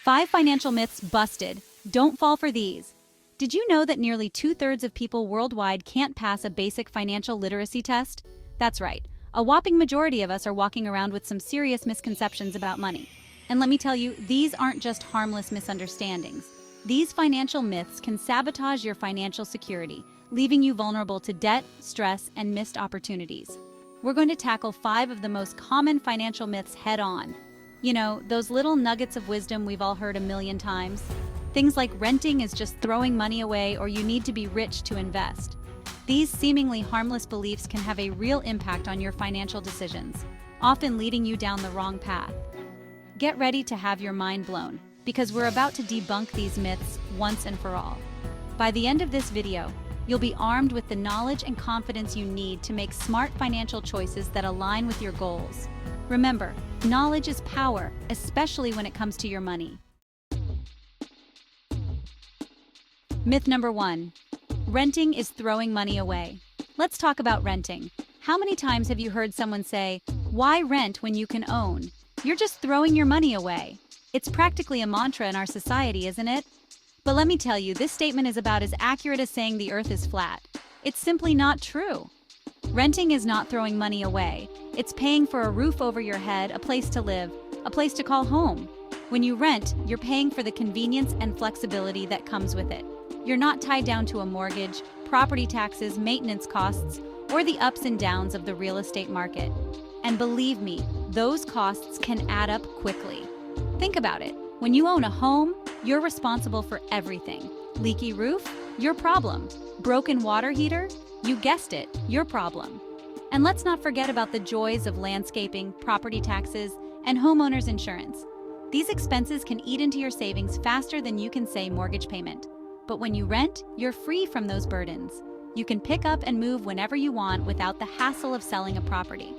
5 financial myths busted. Don't fall for these. Did you know that nearly 2/3 of people worldwide can't pass a basic financial literacy test? That's right. A whopping majority of us are walking around with some serious misconceptions about money. And let me tell you, these aren't just harmless misunderstandings. These financial myths can sabotage your financial security, leaving you vulnerable to debt, stress, and missed opportunities. We're going to tackle 5 of the most common financial myths head on. You know, those little nuggets of wisdom we've all heard a million times. Things like renting is just throwing money away or you need to be rich to invest. These seemingly harmless beliefs can have a real impact on your financial decisions, often leading you down the wrong path. Get ready to have your mind blown, because we're about to debunk these myths once and for all. By the end of this video, you'll be armed with the knowledge and confidence you need to make smart financial choices that align with your goals. Remember, knowledge is power, especially when it comes to your money. Myth number 1. Renting is throwing money away. Let's talk about renting. How many times have you heard someone say, "Why rent when you can own? You're just throwing your money away." It's practically a mantra in our society, isn't it? But let me tell you, this statement is about as accurate as saying the earth is flat. It's simply not true. Renting is not throwing money away. It's paying for a roof over your head, a place to live, a place to call home. When you rent, you're paying for the convenience and flexibility that comes with it. You're not tied down to a mortgage, property taxes, maintenance costs, or the ups and downs of the real estate market. And believe me, those costs can add up quickly. Think about it. When you own a home, you're responsible for everything. Leaky roof? Your problem. Broken water heater? You guessed it, your problem. And let's not forget about the joys of landscaping, property taxes, and homeowners insurance. These expenses can eat into your savings faster than you can say mortgage payment. But when you rent, you're free from those burdens. You can pick up and move whenever you want without the hassle of selling a property.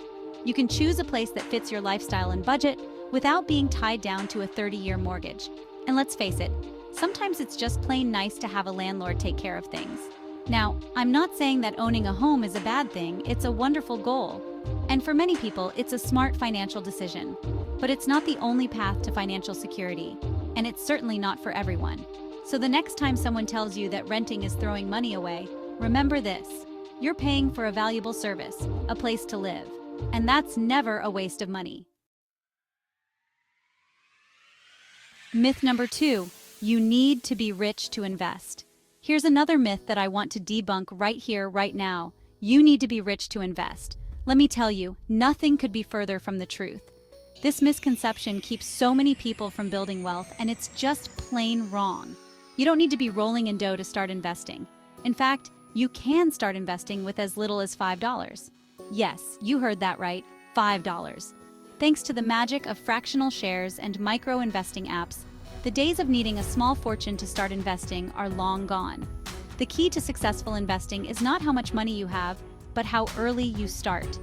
You can choose a place that fits your lifestyle and budget without being tied down to a 30-year mortgage. And let's face it, sometimes it's just plain nice to have a landlord take care of things. Now, I'm not saying that owning a home is a bad thing, it's a wonderful goal. And for many people, it's a smart financial decision. But it's not the only path to financial security, and it's certainly not for everyone. So the next time someone tells you that renting is throwing money away, remember this: you're paying for a valuable service, a place to live, and that's never a waste of money. Myth number 2, you need to be rich to invest. Here's another myth that I want to debunk right here, right now. You need to be rich to invest. Let me tell you, nothing could be further from the truth. This misconception keeps so many people from building wealth, and it's just plain wrong. You don't need to be rolling in dough to start investing. In fact, you can start investing with as little as $5. Yes, you heard that right, $5. Thanks to the magic of fractional shares and micro-investing apps, the days of needing a small fortune to start investing are long gone. The key to successful investing is not how much money you have, but how early you start.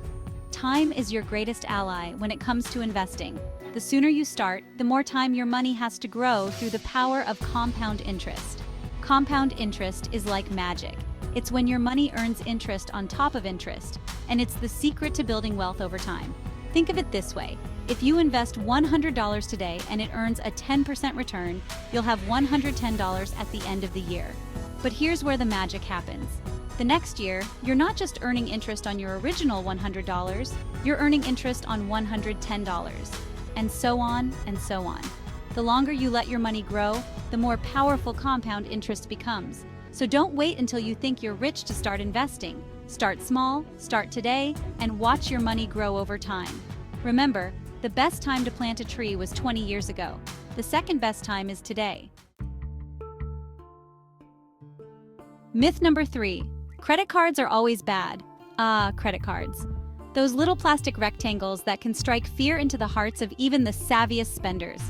Time is your greatest ally when it comes to investing. The sooner you start, the more time your money has to grow through the power of compound interest. Compound interest is like magic. It's when your money earns interest on top of interest, and it's the secret to building wealth over time. Think of it this way: if you invest $100 today and it earns a 10% return, you'll have $110 at the end of the year. But here's where the magic happens. The next year, you're not just earning interest on your original $100, you're earning interest on $110. And so on and so on. The longer you let your money grow, the more powerful compound interest becomes. So don't wait until you think you're rich to start investing. Start small, start today, and watch your money grow over time. Remember, the best time to plant a tree was 20 years ago. The second best time is today. Myth number 3, credit cards are always bad. Credit cards. Those little plastic rectangles that can strike fear into the hearts of even the savviest spenders.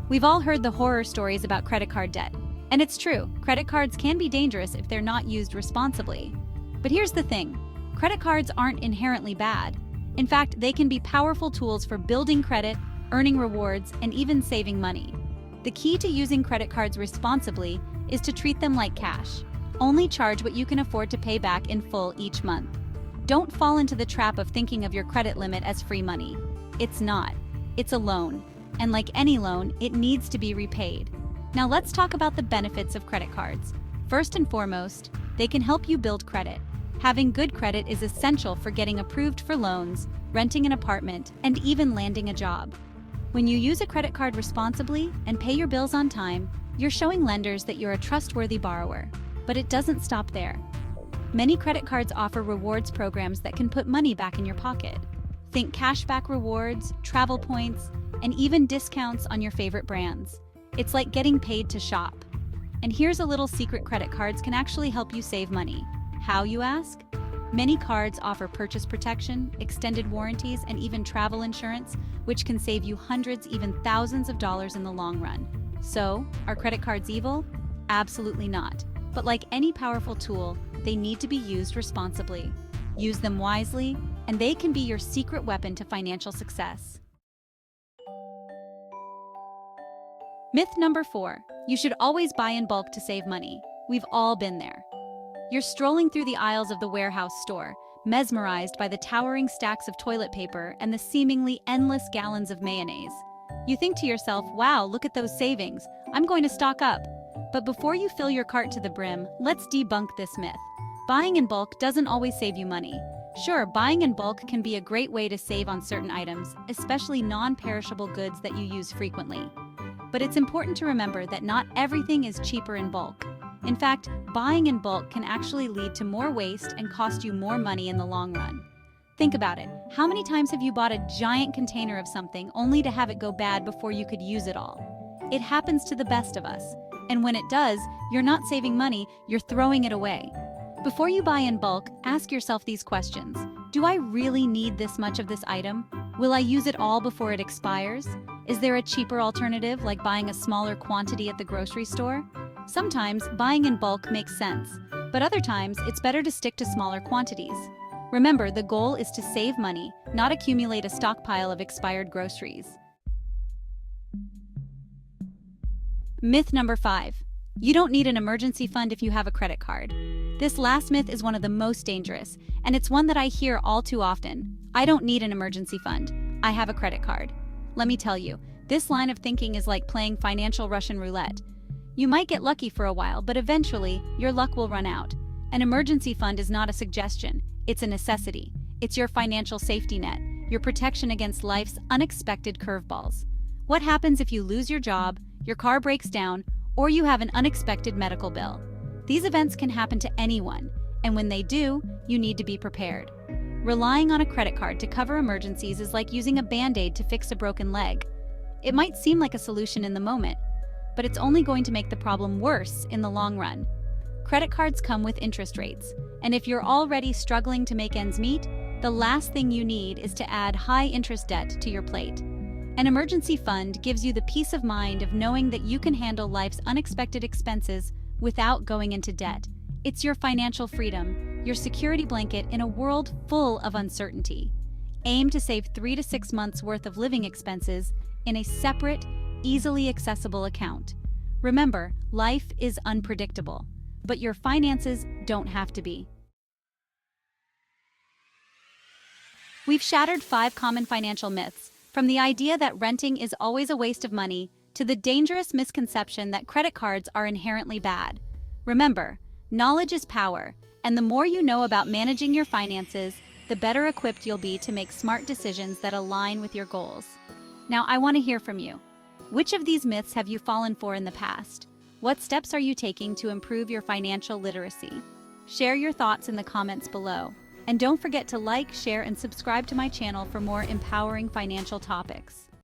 We've all heard the horror stories about credit card debt. And it's true, credit cards can be dangerous if they're not used responsibly. But here's the thing, credit cards aren't inherently bad. In fact, they can be powerful tools for building credit, earning rewards, and even saving money. The key to using credit cards responsibly is to treat them like cash. Only charge what you can afford to pay back in full each month. Don't fall into the trap of thinking of your credit limit as free money. It's not. It's a loan. And like any loan, it needs to be repaid. Now let's talk about the benefits of credit cards. First and foremost, they can help you build credit. Having good credit is essential for getting approved for loans, renting an apartment, and even landing a job. When you use a credit card responsibly and pay your bills on time, you're showing lenders that you're a trustworthy borrower. But it doesn't stop there. Many credit cards offer rewards programs that can put money back in your pocket. Think cashback rewards, travel points, and even discounts on your favorite brands. It's like getting paid to shop. And here's a little secret: credit cards can actually help you save money. How, you ask? Many cards offer purchase protection, extended warranties, and even travel insurance, which can save you hundreds, even thousands of dollars in the long run. So, are credit cards evil? Absolutely not. But like any powerful tool, they need to be used responsibly. Use them wisely, and they can be your secret weapon to financial success. Myth number 4. You should always buy in bulk to save money. We've all been there. You're strolling through the aisles of the warehouse store, mesmerized by the towering stacks of toilet paper and the seemingly endless gallons of mayonnaise. You think to yourself, wow, look at those savings. I'm going to stock up. But before you fill your cart to the brim, let's debunk this myth. Buying in bulk doesn't always save you money. Sure, buying in bulk can be a great way to save on certain items, especially non-perishable goods that you use frequently. But it's important to remember that not everything is cheaper in bulk. In fact, buying in bulk can actually lead to more waste and cost you more money in the long run. Think about it. How many times have you bought a giant container of something only to have it go bad before you could use it all? It happens to the best of us. And when it does, you're not saving money, you're throwing it away. Before you buy in bulk, ask yourself these questions. Do I really need this much of this item? Will I use it all before it expires? Is there a cheaper alternative, like buying a smaller quantity at the grocery store? Sometimes buying in bulk makes sense, but other times it's better to stick to smaller quantities. Remember, the goal is to save money, not accumulate a stockpile of expired groceries. Myth number 5. You don't need an emergency fund if you have a credit card. This last myth is one of the most dangerous, and it's one that I hear all too often. I don't need an emergency fund. I have a credit card. Let me tell you, this line of thinking is like playing financial Russian roulette. You might get lucky for a while, but eventually, your luck will run out. An emergency fund is not a suggestion, it's a necessity. It's your financial safety net, your protection against life's unexpected curveballs. What happens if you lose your job, your car breaks down, or you have an unexpected medical bill? These events can happen to anyone, and when they do, you need to be prepared. Relying on a credit card to cover emergencies is like using a Band-Aid to fix a broken leg. It might seem like a solution in the moment, but it's only going to make the problem worse in the long run. Credit cards come with interest rates, and if you're already struggling to make ends meet, the last thing you need is to add high-interest debt to your plate. An emergency fund gives you the peace of mind of knowing that you can handle life's unexpected expenses without going into debt. It's your financial freedom, your security blanket in a world full of uncertainty. Aim to save 3 to 6 months' worth of living expenses in a separate, easily accessible account. Remember, life is unpredictable, but your finances don't have to be. We've shattered 5 common financial myths, from the idea that renting is always a waste of money to the dangerous misconception that credit cards are inherently bad. Remember, knowledge is power, and the more you know about managing your finances, the better equipped you'll be to make smart decisions that align with your goals. Now, I want to hear from you. Which of these myths have you fallen for in the past? What steps are you taking to improve your financial literacy? Share your thoughts in the comments below. And don't forget to like, share, and subscribe to my channel for more empowering financial topics.